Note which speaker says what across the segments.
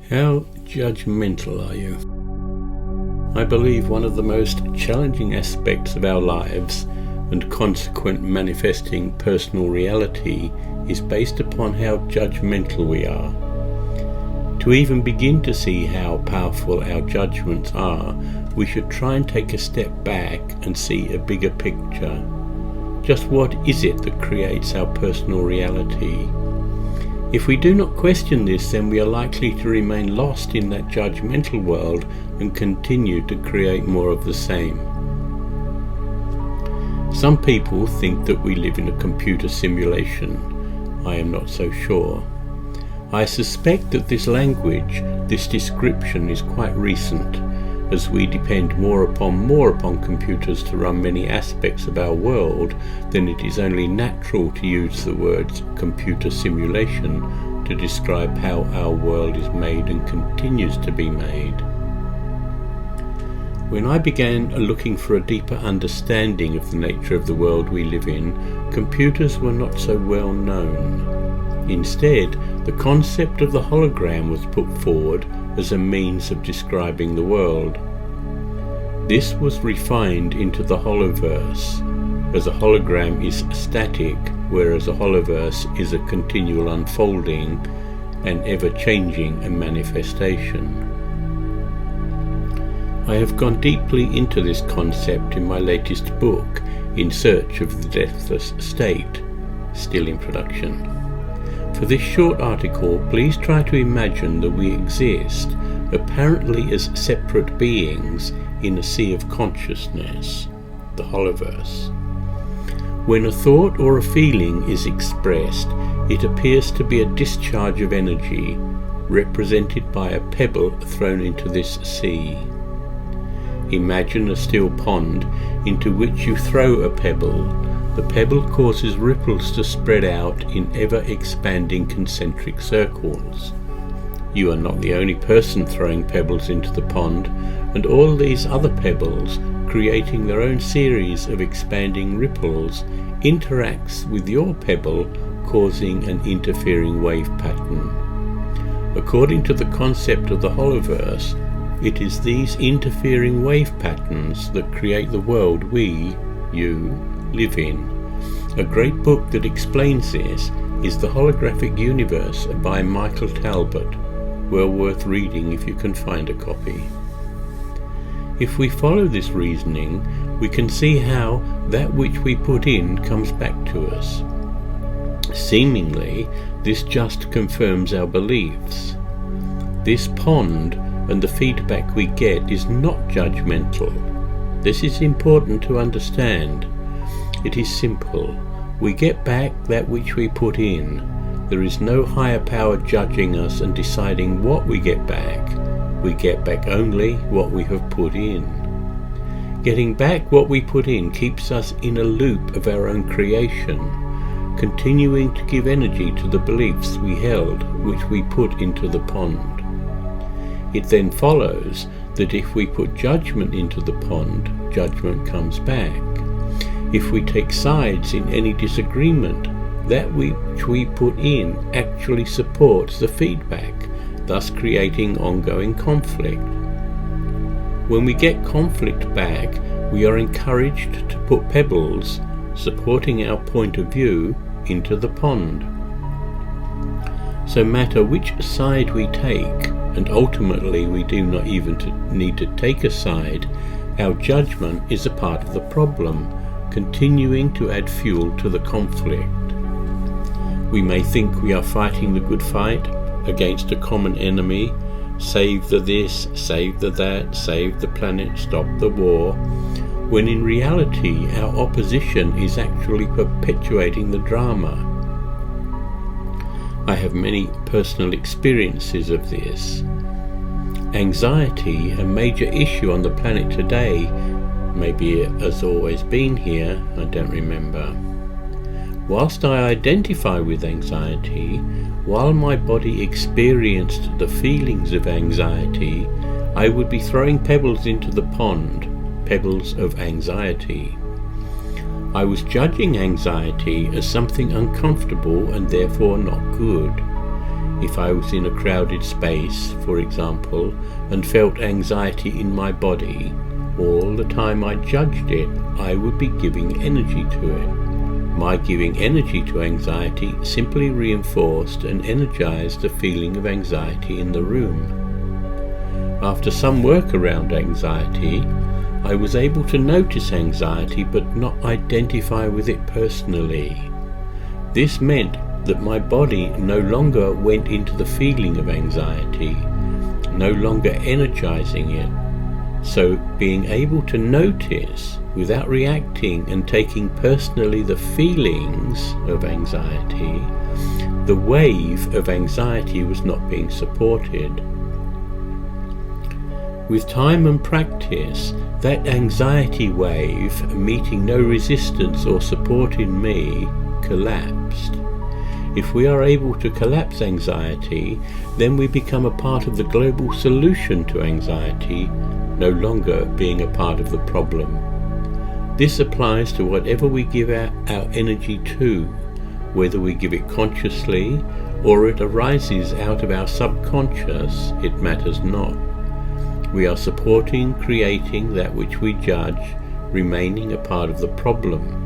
Speaker 1: How judgmental are you? I believe one of the most challenging aspects of our lives and consequent manifesting personal reality is based upon how judgmental we are. To even begin to see how powerful our judgments are, we should try and take a step back and see a bigger picture. Just what is it that creates our personal reality? If we do not question this, then we are likely to remain lost in that judgmental world and continue to create more of the same. Some people think that we live in a computer simulation. I am not so sure. I suspect that this language, this description is quite recent, as we depend more upon computers to run many aspects of our world, then it is only natural to use the words computer simulation to describe how our world is made and continues to be made. When I began looking for a deeper understanding of the nature of the world we live in, computers were not so well known. Instead, the concept of the hologram was put forward as a means of describing the world. This was refined into the holoverse, as a hologram is static, whereas a holoverse is a continual unfolding and ever-changing manifestation. I have gone deeply into this concept in my latest book, In Search of the Deathless State, still in production. For this short article, please try to imagine that we exist, apparently as separate beings, in a sea of consciousness, the holoverse. When a thought or a feeling is expressed, it appears to be a discharge of energy, represented by a pebble thrown into this sea. Imagine a still pond into which you throw a pebble. The pebble causes ripples to spread out in ever-expanding concentric circles. You are not the only person throwing pebbles into the pond, and all these other pebbles, creating their own series of expanding ripples, interacts with your pebble, causing an interfering wave pattern. According to the concept of the holoverse, it is these interfering wave patterns that create the world we, you, live in. A great book that explains this is The Holographic Universe by Michael Talbot, well worth reading if you can find a copy. If we follow this reasoning, we can see how that which we put in comes back to us. Seemingly, this just confirms our beliefs. This pond and the feedback we get is not judgmental. This is important to understand. It is simple. We get back that which we put in. There is no higher power judging us and deciding what we get back. We get back only what we have put in. Getting back what we put in keeps us in a loop of our own creation, continuing to give energy to the beliefs we held, which we put into the pond. It then follows that if we put judgment into the pond, judgment comes back. If we take sides in any disagreement, that which we put in actually supports the feedback, thus creating ongoing conflict. When we get conflict back, we are encouraged to put pebbles, supporting our point of view, into the pond. So matter which side we take, and ultimately we do not even need to take a side, our judgment is a part of the problem, continuing to add fuel to the conflict. We may think we are fighting the good fight against a common enemy, save the this, save the that, save the planet, stop the war, when in reality our opposition is actually perpetuating the drama. I have many personal experiences of this. Anxiety, a major issue on the planet today, maybe it has always been here, I don't remember. Whilst I identify with anxiety, while my body experienced the feelings of anxiety, I would be throwing pebbles into the pond, pebbles of anxiety. I was judging anxiety as something uncomfortable and therefore not good. If I was in a crowded space, for example, and felt anxiety in my body, all the time I judged it, I would be giving energy to it. My giving energy to anxiety simply reinforced and energized the feeling of anxiety in the room. After some work around anxiety, I was able to notice anxiety but not identify with it personally. This meant that my body no longer went into the feeling of anxiety, no longer energizing it. So being able to notice without reacting and taking personally the feelings of anxiety, the wave of anxiety was not being supported. With time and practice, that anxiety wave, meeting no resistance or support in me, collapsed. If we are able to collapse anxiety, then we become a part of the global solution to anxiety, no longer being a part of the problem. This applies to whatever we give our energy to, whether we give it consciously or it arises out of our subconscious, it matters not. We are supporting, creating that which we judge, remaining a part of the problem.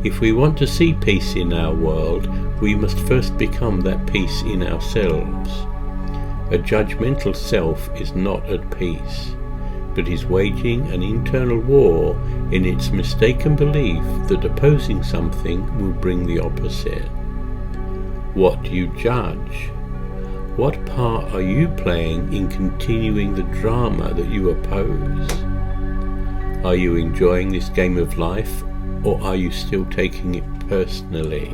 Speaker 1: If we want to see peace in our world, we must first become that peace in ourselves. A judgmental self is not at peace, but is waging an internal war in its mistaken belief that opposing something will bring the opposite. What do you judge? What part are you playing in continuing the drama that you oppose? Are you enjoying this game of life, or are you still taking it personally?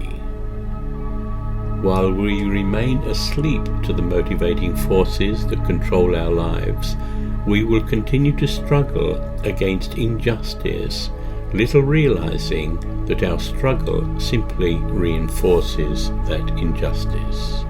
Speaker 1: While we remain asleep to the motivating forces that control our lives, we will continue to struggle against injustice, little realizing that our struggle simply reinforces that injustice.